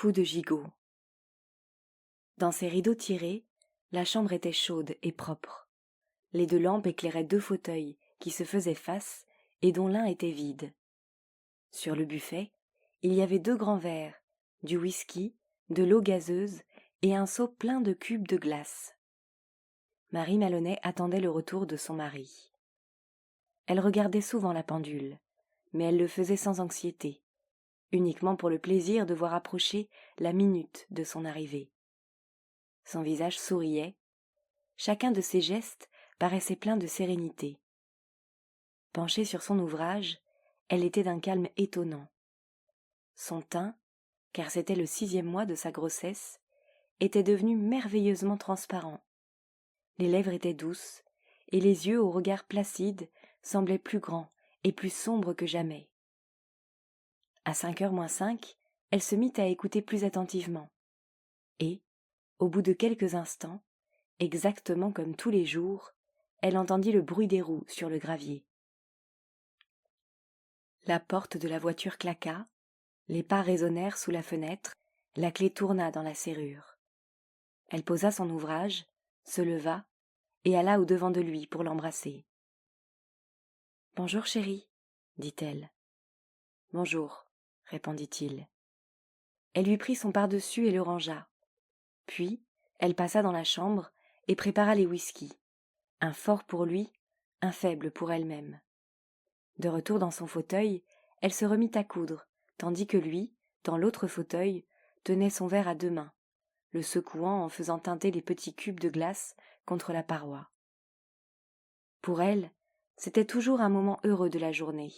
Coup de gigot. Dans ses rideaux tirés, la chambre était chaude et propre. Les 2 lampes éclairaient 2 fauteuils qui se faisaient face et dont l'un était vide. Sur le buffet, il y avait 2 grands verres, du whisky, de l'eau gazeuse et un seau plein de cubes de glace. Marie Maloney attendait le retour de son mari. Elle regardait souvent la pendule, mais elle le faisait sans anxiété, uniquement pour le plaisir de voir approcher la minute de son arrivée. Son visage souriait, chacun de ses gestes paraissait plein de sérénité. Penchée sur son ouvrage, elle était d'un calme étonnant. Son teint, car c'était le 6e mois de sa grossesse, était devenu merveilleusement transparent. Les lèvres étaient douces, et les yeux au regard placide semblaient plus grands et plus sombres que jamais. À 5h moins 5, elle se mit à écouter plus attentivement. Et, au bout de quelques instants, exactement comme tous les jours, elle entendit le bruit des roues sur le gravier. La porte de la voiture claqua, les pas résonnèrent sous la fenêtre, la clé tourna dans la serrure. Elle posa son ouvrage, se leva et alla au-devant de lui pour l'embrasser. « Bonjour, chérie, dit-elle. « Bonjour, répondit-il. Elle lui prit son pardessus et le rangea. Puis, elle passa dans la chambre et prépara les whisky, un fort pour lui, un faible pour elle-même. De retour dans son fauteuil, elle se remit à coudre, tandis que lui, dans l'autre fauteuil, tenait son verre à 2 mains, le secouant en faisant teinter les petits cubes de glace contre la paroi. Pour elle, c'était toujours un moment heureux de la journée.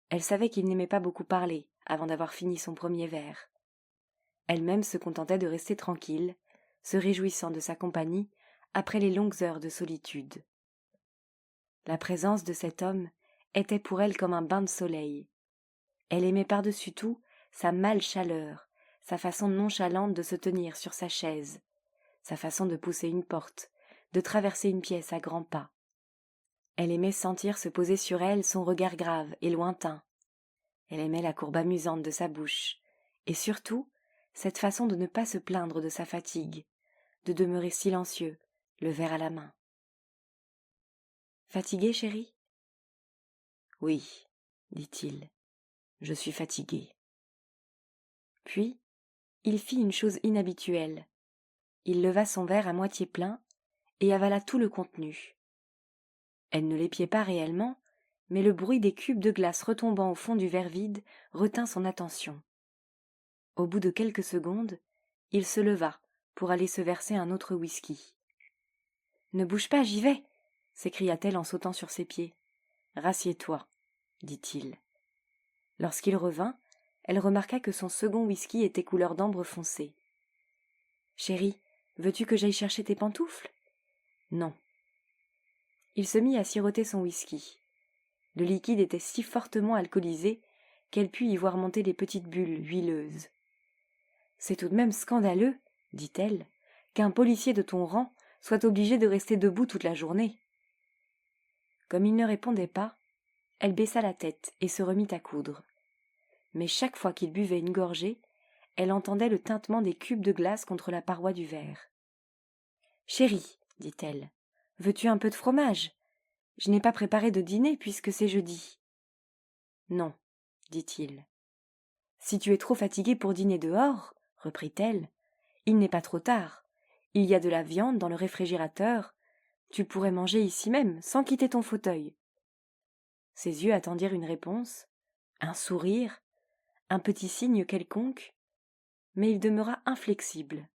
Elle savait qu'il n'aimait pas beaucoup parler avant d'avoir fini son premier verre. Elle-même se contentait de rester tranquille, se réjouissant de sa compagnie après les longues heures de solitude. La présence de cet homme était pour elle comme un bain de soleil. Elle aimait par-dessus tout sa mâle chaleur, sa façon nonchalante de se tenir sur sa chaise, sa façon de pousser une porte, de traverser une pièce à grands pas. Elle aimait sentir se poser sur elle son regard grave et lointain. Elle aimait la courbe amusante de sa bouche, et surtout cette façon de ne pas se plaindre de sa fatigue, de demeurer silencieux, le verre à la main. « Fatiguée, chérie ?»« Oui, dit-il, je suis fatigué. » Puis, il fit une chose inhabituelle. Il leva son verre à moitié plein et avala tout le contenu. Elle ne l'épiait pas réellement, mais le bruit des cubes de glace retombant au fond du verre vide retint son attention. Au bout de quelques secondes, il se leva pour aller se verser un autre whisky. « Ne bouge pas, j'y vais !» s'écria-t-elle en sautant sur ses pieds. « Rassieds-toi, » dit-il. Lorsqu'il revint, elle remarqua que son second whisky était couleur d'ambre foncé. « Chérie, veux-tu que j'aille chercher tes pantoufles ?»« Non. » Il se mit à siroter son whisky. Le liquide était si fortement alcoolisé qu'elle put y voir monter des petites bulles huileuses. « C'est tout de même scandaleux, dit-elle, qu'un policier de ton rang soit obligé de rester debout toute la journée. » Comme il ne répondait pas, elle baissa la tête et se remit à coudre. Mais chaque fois qu'il buvait une gorgée, elle entendait le tintement des cubes de glace contre la paroi du verre. « Chérie, dit-elle, veux-tu un peu de fromage ? Je n'ai pas préparé de dîner puisque c'est jeudi. »« Non, dit-il. »« Si tu es trop fatiguée pour dîner dehors, reprit-elle, il n'est pas trop tard. Il y a de la viande dans le réfrigérateur. Tu pourrais manger ici même, sans quitter ton fauteuil. » Ses yeux attendirent une réponse, un sourire, un petit signe quelconque, mais il demeura inflexible.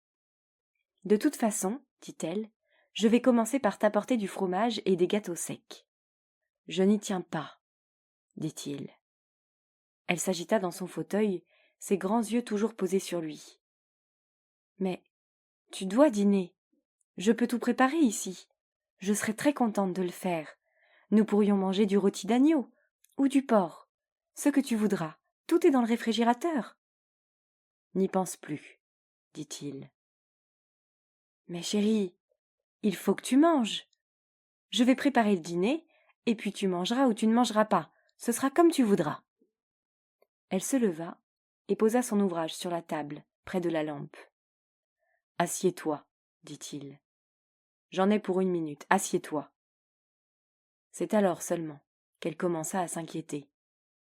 « De toute façon, dit-elle, je vais commencer par t'apporter du fromage et des gâteaux secs. »« Je n'y tiens pas, dit-il. » Elle s'agita dans son fauteuil, ses grands yeux toujours posés sur lui. « Mais tu dois dîner. Je peux tout préparer ici. Je serais très contente de le faire. Nous pourrions manger du rôti d'agneau ou du porc. Ce que tu voudras. Tout est dans le réfrigérateur. »« N'y pense plus, dit-il. »« Mais chérie, il faut que tu manges. Je vais préparer le dîner, et puis tu mangeras ou tu ne mangeras pas. Ce sera comme tu voudras. » Elle se leva et posa son ouvrage sur la table, près de la lampe. « Assieds-toi, dit-il. J'en ai pour 1 minute, assieds-toi. » C'est alors seulement qu'elle commença à s'inquiéter.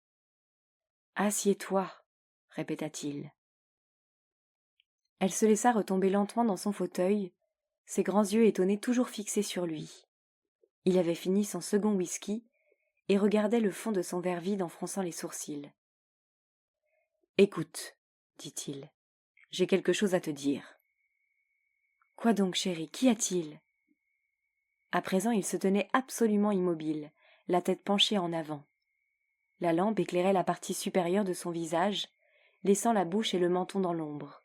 « Assieds-toi, répéta-t-il. » Elle se laissa retomber lentement dans son fauteuil, ses grands yeux étonnés toujours fixés sur lui. Il avait fini son second whisky et regardait le fond de son verre vide en fronçant les sourcils. « Écoute, dit-il, j'ai quelque chose à te dire. »« Quoi donc, chérie, qu'y a-t-il » À présent, il se tenait absolument immobile, la tête penchée en avant. La lampe éclairait la partie supérieure de son visage, laissant la bouche et le menton dans l'ombre.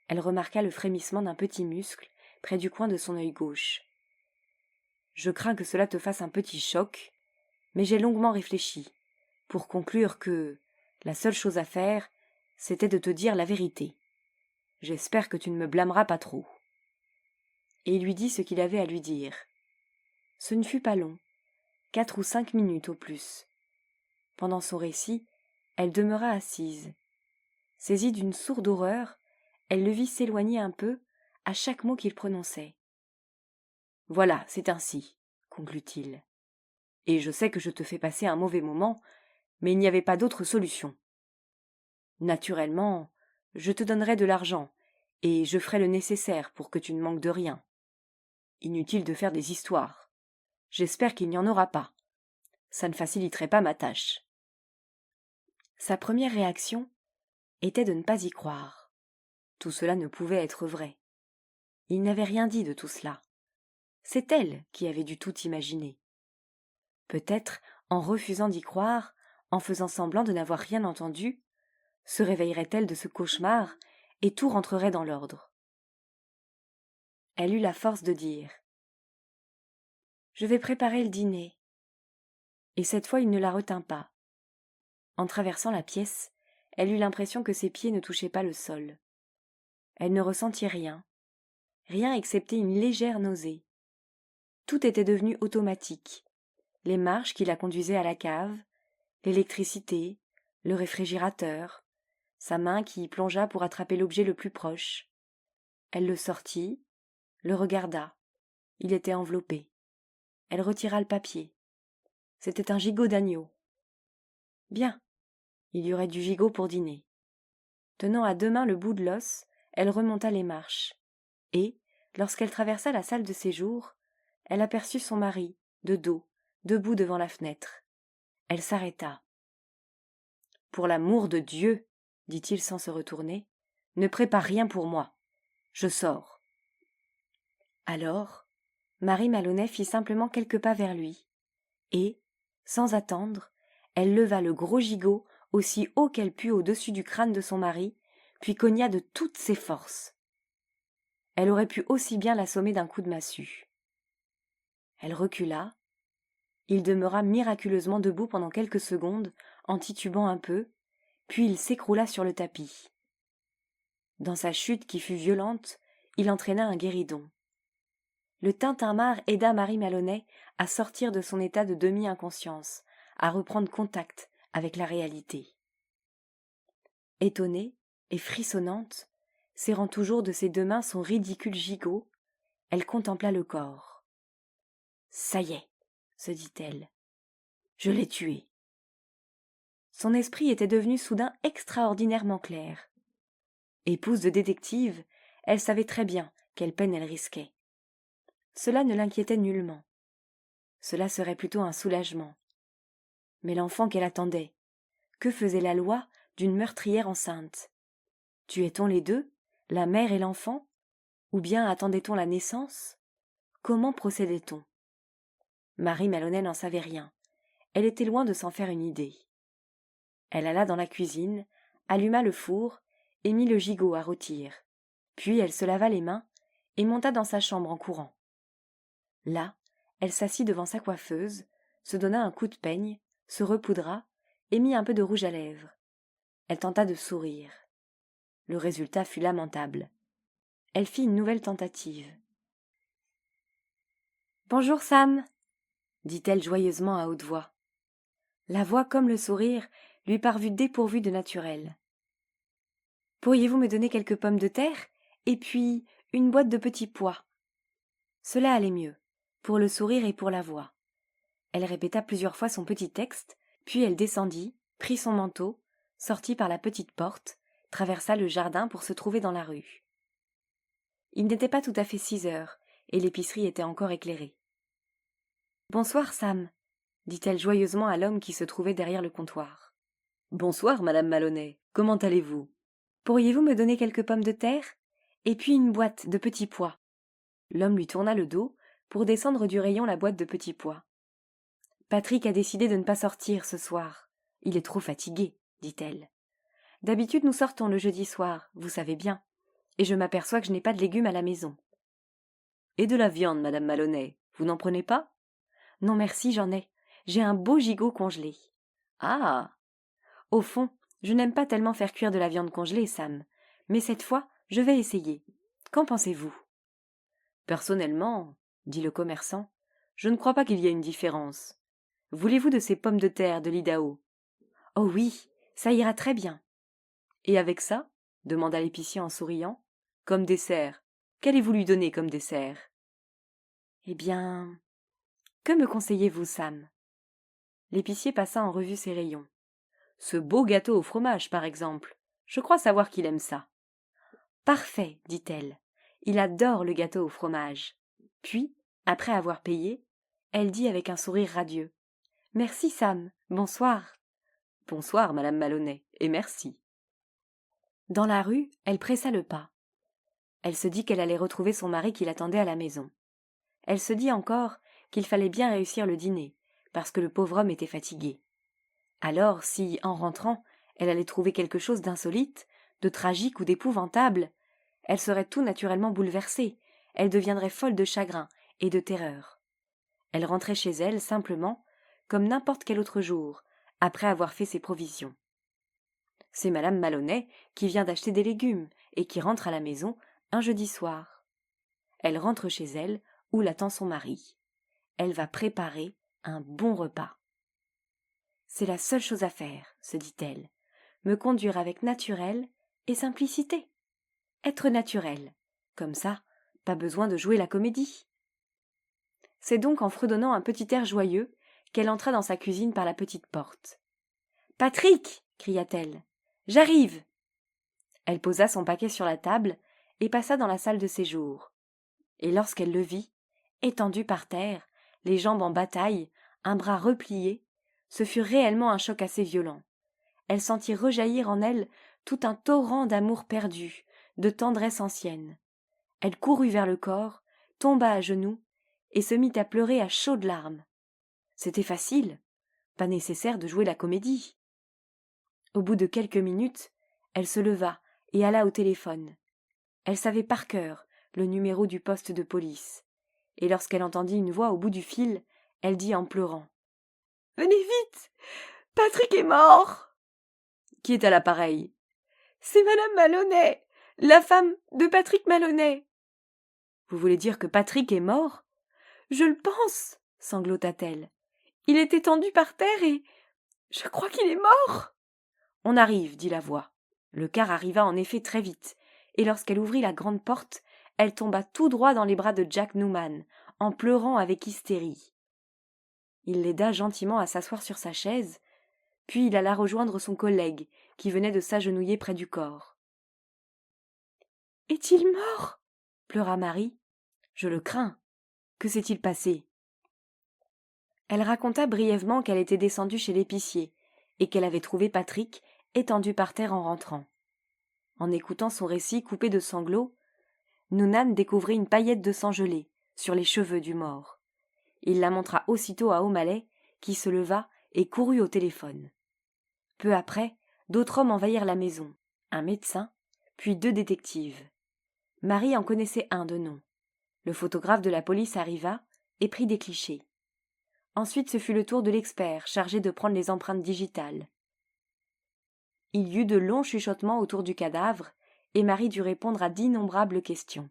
Elle remarqua le frémissement d'un petit muscle près du coin de son œil gauche. « Je crains que cela te fasse un petit choc, mais j'ai longuement réfléchi, pour conclure que la seule chose à faire, c'était de te dire la vérité. J'espère que tu ne me blâmeras pas trop. » Et il lui dit ce qu'il avait à lui dire. Ce ne fut pas long, 4 ou 5 minutes au plus. Pendant son récit, elle demeura assise. Saisie d'une sourde horreur, elle le vit s'éloigner un peu à chaque mot qu'il prononçait. « Voilà, c'est ainsi, » conclut-il. « Et je sais que je te fais passer un mauvais moment, mais il n'y avait pas d'autre solution. Naturellement, je te donnerai de l'argent, et je ferai le nécessaire pour que tu ne manques de rien. Inutile de faire des histoires. J'espère qu'il n'y en aura pas. Ça ne faciliterait pas ma tâche. » Sa première réaction était de ne pas y croire. Tout cela ne pouvait être vrai. Il n'avait rien dit de tout cela. C'est elle qui avait dû tout imaginer. Peut-être, en refusant d'y croire, en faisant semblant de n'avoir rien entendu, se réveillerait-elle de ce cauchemar et tout rentrerait dans l'ordre. Elle eut la force de dire « Je vais préparer le dîner. » Et cette fois il ne la retint pas. En traversant la pièce, elle eut l'impression que ses pieds ne touchaient pas le sol. Elle ne ressentit rien, rien excepté une légère nausée. Tout était devenu automatique. Les marches qui la conduisaient à la cave, l'électricité, le réfrigérateur, sa main qui y plongea pour attraper l'objet le plus proche. Elle le sortit, le regarda. Il était enveloppé. Elle retira le papier. C'était un gigot d'agneau. Bien, il y aurait du gigot pour dîner. Tenant à 2 mains le bout de l'os, elle remonta les marches. Et, lorsqu'elle traversa la salle de séjour, elle aperçut son mari, de dos, debout devant la fenêtre. Elle s'arrêta. « Pour l'amour de Dieu, dit-il sans se retourner, ne prépare rien pour moi. Je sors. » Alors, Marie Maloney fit simplement quelques pas vers lui, et, sans attendre, elle leva le gros gigot aussi haut qu'elle put au-dessus du crâne de son mari, puis cogna de toutes ses forces. Elle aurait pu aussi bien l'assommer d'un coup de massue. Elle recula. Il demeura miraculeusement debout pendant quelques secondes, en titubant un peu, puis il s'écroula sur le tapis. Dans sa chute qui fut violente, il entraîna un guéridon. Le tintamarre aida Marie Maloney à sortir de son état de demi-inconscience, à reprendre contact avec la réalité. Étonnée et frissonnante, serrant toujours de ses 2 mains son ridicule gigot, elle contempla le corps. « Ça y est, » se dit-elle, « je l'ai tué. » Son esprit était devenu soudain extraordinairement clair. Épouse de détective, elle savait très bien quelle peine elle risquait. Cela ne l'inquiétait nullement. Cela serait plutôt un soulagement. Mais l'enfant qu'elle attendait, que faisait la loi d'une meurtrière enceinte? Tuait-on les deux, la mère et l'enfant? Ou bien attendait-on la naissance? Comment procédait-on? Marie Maloney n'en savait rien. Elle était loin de s'en faire une idée. Elle alla dans la cuisine, alluma le four et mit le gigot à rôtir. Puis elle se lava les mains et monta dans sa chambre en courant. Là, elle s'assit devant sa coiffeuse, se donna un coup de peigne, se repoudra et mit un peu de rouge à lèvres. Elle tenta de sourire. Le résultat fut lamentable. Elle fit une nouvelle tentative. « Bonjour Sam » dit-elle joyeusement à haute voix. La voix comme le sourire lui parvut dépourvue de naturel. Pourriez-vous me donner quelques pommes de terre et puis une boîte de petits pois ?» Cela allait mieux, pour le sourire et pour la voix. Elle répéta plusieurs fois son petit texte, puis elle descendit, prit son manteau, sortit par la petite porte, traversa le jardin pour se trouver dans la rue. Il n'était pas tout à fait 6 heures, et l'épicerie était encore éclairée. « Bonsoir, Sam », dit-elle joyeusement à l'homme qui se trouvait derrière le comptoir. « Bonsoir, madame Maloney. Comment allez-vous ? Pourriez-vous me donner quelques pommes de terre ? Et puis une boîte de petits pois. » L'homme lui tourna le dos pour descendre du rayon la boîte de petits pois. « Patrick a décidé de ne pas sortir ce soir. Il est trop fatigué, dit-elle. D'habitude nous sortons le jeudi soir, vous savez bien, et je m'aperçois que je n'ai pas de légumes à la maison. »« Et de la viande, madame Maloney, vous n'en prenez pas ? » ?»« Non merci, j'en ai. J'ai un beau gigot congelé. »« Ah ! Au fond, je n'aime pas tellement faire cuire de la viande congelée, Sam, mais cette fois, je vais essayer. Qu'en pensez-vous ? » ?»« Personnellement, dit le commerçant, je ne crois pas qu'il y ait une différence. Voulez-vous de ces pommes de terre de l'Idaho ? » ?»« Oh oui, ça ira très bien. »« Et avec ça ? » demanda l'épicier en souriant. « Comme dessert, qu'allez-vous lui donner comme dessert ? » ?»« Eh bien, que me conseillez-vous, Sam ? » L'épicier passa en revue ses rayons. « Ce beau gâteau au fromage, par exemple. Je crois savoir qu'il aime ça. »« Parfait, dit-elle. Il adore le gâteau au fromage. » Puis, après avoir payé, elle dit avec un sourire radieux. « Merci, Sam. Bonsoir. »« Bonsoir, madame Maloney, et merci. » Dans la rue, elle pressa le pas. Elle se dit qu'elle allait retrouver son mari qui l'attendait à la maison. Elle se dit encore qu'il fallait bien réussir le dîner, parce que le pauvre homme était fatigué. Alors, si, en rentrant, elle allait trouver quelque chose d'insolite, de tragique ou d'épouvantable, elle serait tout naturellement bouleversée, elle deviendrait folle de chagrin et de terreur. Elle rentrait chez elle, simplement, comme n'importe quel autre jour, après avoir fait ses provisions. C'est madame Maloney qui vient d'acheter des légumes et qui rentre à la maison un jeudi soir. Elle rentre chez elle, où l'attend son mari. Elle va préparer un bon repas. C'est la seule chose à faire, se dit-elle, me conduire avec naturel et simplicité. Être naturelle, comme ça, pas besoin de jouer la comédie. C'est donc en fredonnant un petit air joyeux qu'elle entra dans sa cuisine par la petite porte. « Patrick !» cria-t-elle. « J'arrive !» Elle posa son paquet sur la table et passa dans la salle de séjour. Et lorsqu'elle le vit, étendu par terre, les jambes en bataille, un bras replié, ce fut réellement un choc assez violent. Elle sentit rejaillir en elle tout un torrent d'amour perdu, de tendresse ancienne. Elle courut vers le corps, tomba à genoux et se mit à pleurer à chaudes larmes. C'était facile, pas nécessaire de jouer la comédie. Au bout de quelques minutes, elle se leva et alla au téléphone. Elle savait par cœur le numéro du poste de police, et lorsqu'elle entendit une voix au bout du fil, elle dit en pleurant : « Venez vite, Patrick est mort !»« Qui est à l'appareil ? » ?»« C'est madame Maloney, la femme de Patrick Maloney. »« Vous voulez dire que Patrick est mort ? » ?»« Je le pense, sanglota-t-elle. Il est étendu par terre et je crois qu'il est mort. » « On arrive, dit la voix. Le car arriva en effet très vite, et lorsqu'elle ouvrit la grande porte, elle tomba tout droit dans les bras de Jack Newman, en pleurant avec hystérie. Il l'aida gentiment à s'asseoir sur sa chaise, puis il alla rejoindre son collègue, qui venait de s'agenouiller près du corps. « Est-il mort ?» pleura Marie. « Je le crains. Que s'est-il passé ?» Elle raconta brièvement qu'elle était descendue chez l'épicier, et qu'elle avait trouvé Patrick étendu par terre en rentrant. En écoutant son récit coupé de sanglots, Noonan découvrit une paillette de sang gelé sur les cheveux du mort. Il la montra aussitôt à O'Malley, qui se leva et courut au téléphone. Peu après, d'autres hommes envahirent la maison, un médecin, puis 2 détectives. Marie en connaissait un de nom. Le photographe de la police arriva et prit des clichés. Ensuite, ce fut le tour de l'expert chargé de prendre les empreintes digitales. Il y eut de longs chuchotements autour du cadavre, et Marie dut répondre à d'innombrables questions.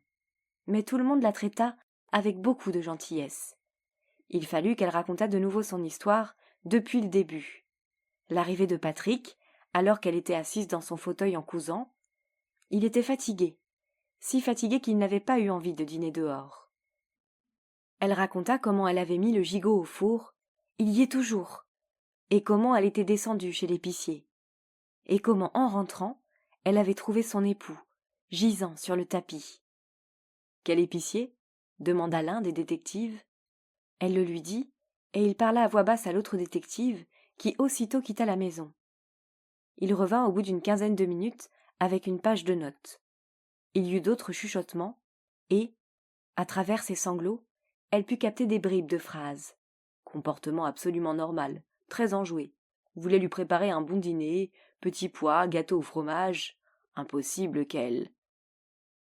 Mais tout le monde la traita avec beaucoup de gentillesse. Il fallut qu'elle racontât de nouveau son histoire depuis le début. L'arrivée de Patrick, alors qu'elle était assise dans son fauteuil en cousant, Il était fatigué, si fatigué qu'il n'avait pas eu envie de dîner dehors. Elle raconta comment elle avait mis le gigot au four, il y est toujours, et comment elle était descendue chez l'épicier, et comment en rentrant, elle avait trouvé son époux, gisant sur le tapis. Quel épicier ? Demanda l'un des détectives. Elle le lui dit, et il parla à voix basse à l'autre détective, qui aussitôt quitta la maison. Il revint au bout d'une quinzaine de minutes avec une page de notes. Il y eut d'autres chuchotements, et, à travers ses sanglots, elle put capter des bribes de phrases. Comportement absolument normal, très enjoué. Voulait lui préparer un bon dîner, petits pois, gâteau au fromage. Impossible qu'elle.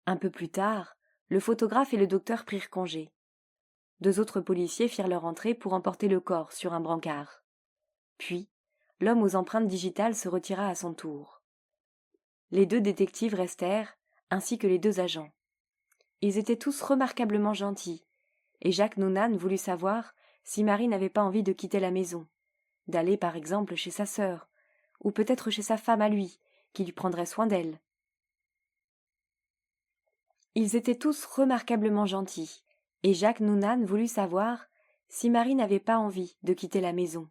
Un peu plus tard, le photographe et le docteur prirent congé. 2 autres policiers firent leur entrée pour emporter le corps sur un brancard. Puis, l'homme aux empreintes digitales se retira à son tour. Les 2 détectives restèrent, ainsi que les 2 agents. Ils étaient tous remarquablement gentils, et Jacques Nounan voulut savoir si Marie n'avait pas envie de quitter la maison, d'aller par exemple chez sa sœur, ou peut-être chez sa femme à lui, qui lui prendrait soin d'elle. Ils étaient tous remarquablement gentils, et Jacques Nounan voulut savoir si Marie n'avait pas envie de quitter la maison,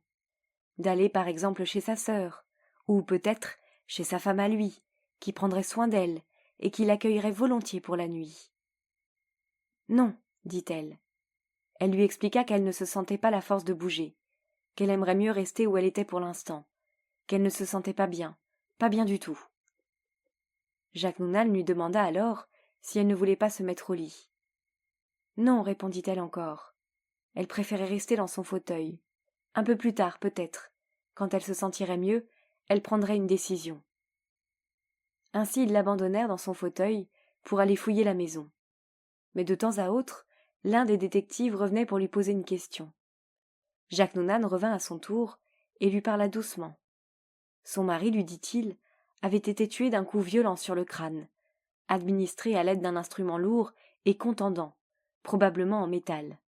d'aller par exemple chez sa sœur, ou peut-être chez sa femme à lui, qui prendrait soin d'elle et qui l'accueillerait volontiers pour la nuit. Non, dit-elle. Elle lui expliqua qu'elle ne se sentait pas la force de bouger, qu'elle aimerait mieux rester où elle était pour l'instant, qu'elle ne se sentait pas bien du tout. Jacques Nounan lui demanda alors si elle ne voulait pas se mettre au lit. Non, répondit-elle encore. Elle préférait rester dans son fauteuil. Un peu plus tard, peut-être. Quand elle se sentirait mieux, elle prendrait une décision. Ainsi ils l'abandonnèrent dans son fauteuil pour aller fouiller la maison. Mais de temps à autre, l'un des détectives revenait pour lui poser une question. Jacques Nounan revint à son tour et lui parla doucement. Son mari, lui dit-il, avait été tué d'un coup violent sur le crâne, administré à l'aide d'un instrument lourd et contondant, probablement en métal.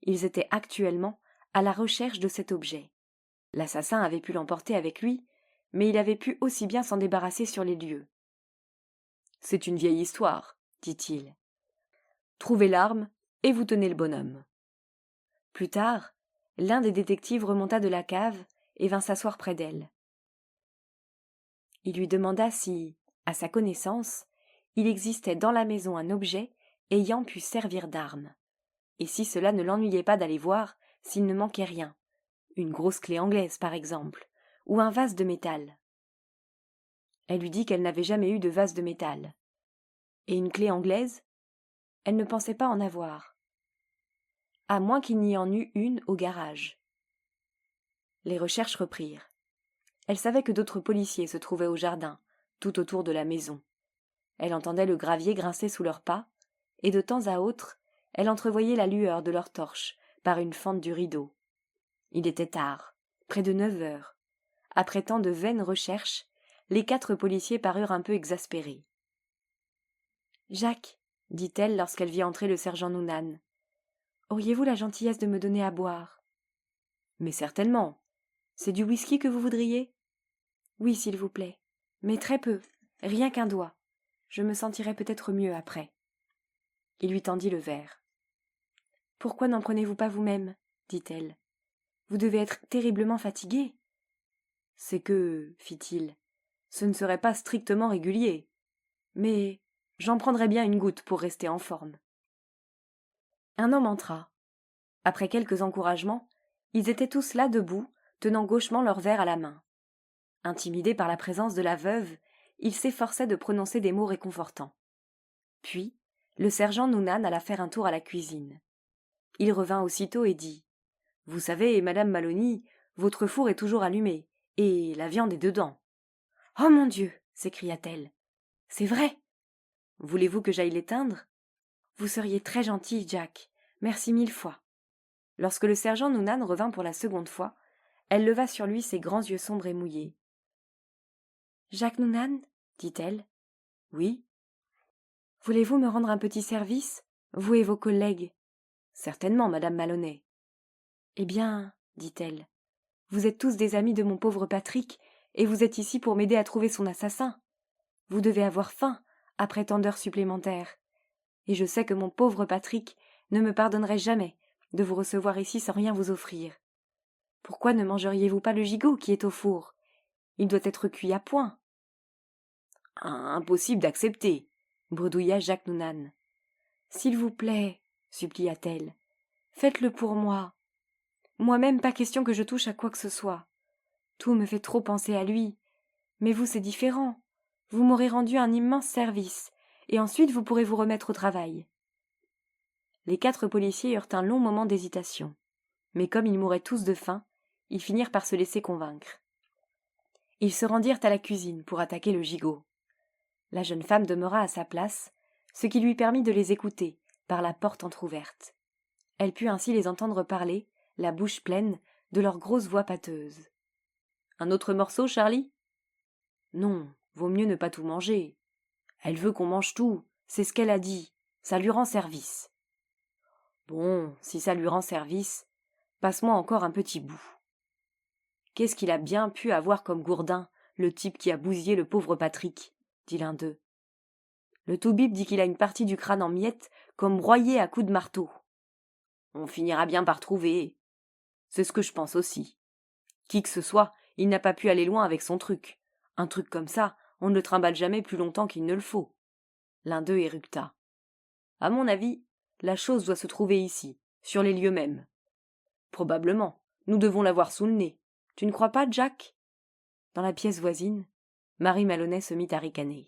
Ils étaient actuellement à la recherche de cet objet. L'assassin avait pu l'emporter avec lui, mais il avait pu aussi bien s'en débarrasser sur les lieux. « C'est une vieille histoire, dit-il. Trouvez l'arme et vous tenez le bonhomme. » Plus tard, l'un des détectives remonta de la cave et vint s'asseoir près d'elle. Il lui demanda si, à sa connaissance, il existait dans la maison un objet ayant pu servir d'arme, et si cela ne l'ennuyait pas d'aller voir s'il ne manquait rien, une grosse clé anglaise par exemple, ou un vase de métal. Elle lui dit qu'elle n'avait jamais eu de vase de métal. Et une clé anglaise ? Elle ne pensait pas en avoir. À moins qu'il n'y en eût une au garage. Les recherches reprirent. Elle savait que d'autres policiers se trouvaient au jardin, tout autour de la maison. Elle entendait le gravier grincer sous leurs pas, et de temps à autre, elle entrevoyait la lueur de leurs torches par une fente du rideau. Il était tard, près de 9 heures. Après tant de vaines recherches, les 4 policiers parurent un peu exaspérés. « Jacques, dit-elle lorsqu'elle vit entrer le sergent Nounan, auriez-vous la gentillesse de me donner à boire ? » Mais certainement. C'est du whisky que vous voudriez ? Oui, s'il vous plaît. Mais très peu, rien qu'un doigt. Je me sentirai peut-être mieux après. Il lui tendit le verre. Pourquoi n'en prenez-vous pas vous-même ? Dit-elle. Vous devez être terriblement fatigué. C'est que, fit-il, ce ne serait pas strictement régulier. Mais j'en prendrais bien une goutte pour rester en forme. Un homme entra. Après quelques encouragements, ils étaient tous là debout, tenant gauchement leur verre à la main. Intimidé par la présence de la veuve, il s'efforçait de prononcer des mots réconfortants. Puis, le sergent Nounan alla faire un tour à la cuisine. Il revint aussitôt et dit « Vous savez, madame Maloney, votre four est toujours allumé, et la viande est dedans. »« Oh mon Dieu !» s'écria-t-elle. « C'est vrai ! Voulez-vous que j'aille l'éteindre ? Vous seriez très gentil, Jack. Merci 1000 fois. » Lorsque le sergent Nounan revint pour la seconde fois, elle leva sur lui ses grands yeux sombres et mouillés. « Jacques Nounan, dit-elle. « Oui. »« Voulez-vous me rendre un petit service, vous et vos collègues ? » ?»« Certainement, madame Maloney. »« Eh bien, dit-elle, vous êtes tous des amis de mon pauvre Patrick, et vous êtes ici pour m'aider à trouver son assassin. Vous devez avoir faim, après tant d'heures supplémentaires. Et je sais que mon pauvre Patrick ne me pardonnerait jamais de vous recevoir ici sans rien vous offrir. Pourquoi ne mangeriez-vous pas le gigot qui est au four? Il doit être cuit à point. Impossible d'accepter, bredouilla Jacques Nounan. S'il vous plaît, supplia-t-elle, faites-le pour moi. Moi-même, pas question que je touche à quoi que ce soit. Tout me fait trop penser à lui. Mais vous, c'est différent. Vous m'aurez rendu un immense service, et ensuite vous pourrez vous remettre au travail. Les 4 policiers eurent un long moment d'hésitation. Mais comme ils mouraient tous de faim, ils finirent par se laisser convaincre. Ils se rendirent à la cuisine pour attaquer le gigot. La jeune femme demeura à sa place, ce qui lui permit de les écouter par la porte entr'ouverte. Elle put ainsi les entendre parler, la bouche pleine, de leurs grosses voix pâteuses. « Un autre morceau, Charlie ?»« Non, vaut mieux ne pas tout manger. Elle veut qu'on mange tout, c'est ce qu'elle a dit. Ça lui rend service. » « Bon, si ça lui rend service, passe-moi encore un petit bout. » « Qu'est-ce qu'il a bien pu avoir comme gourdin, le type qui a bousillé le pauvre Patrick ?» dit l'un d'eux. « Le toubib dit qu'il a une partie du crâne en miettes, comme broyé à coups de marteau. » « On finira bien par trouver. C'est ce que je pense aussi. Qui que ce soit, il n'a pas pu aller loin avec son truc. Un truc comme ça, on ne le trimballe jamais plus longtemps qu'il ne le faut. » L'un d'eux éructa. « À mon avis, la chose doit se trouver ici, sur les lieux mêmes. Probablement, nous devons l'avoir sous le nez. Tu ne crois pas, Jack ?» Dans la pièce voisine, Marie Maloney se mit à ricaner.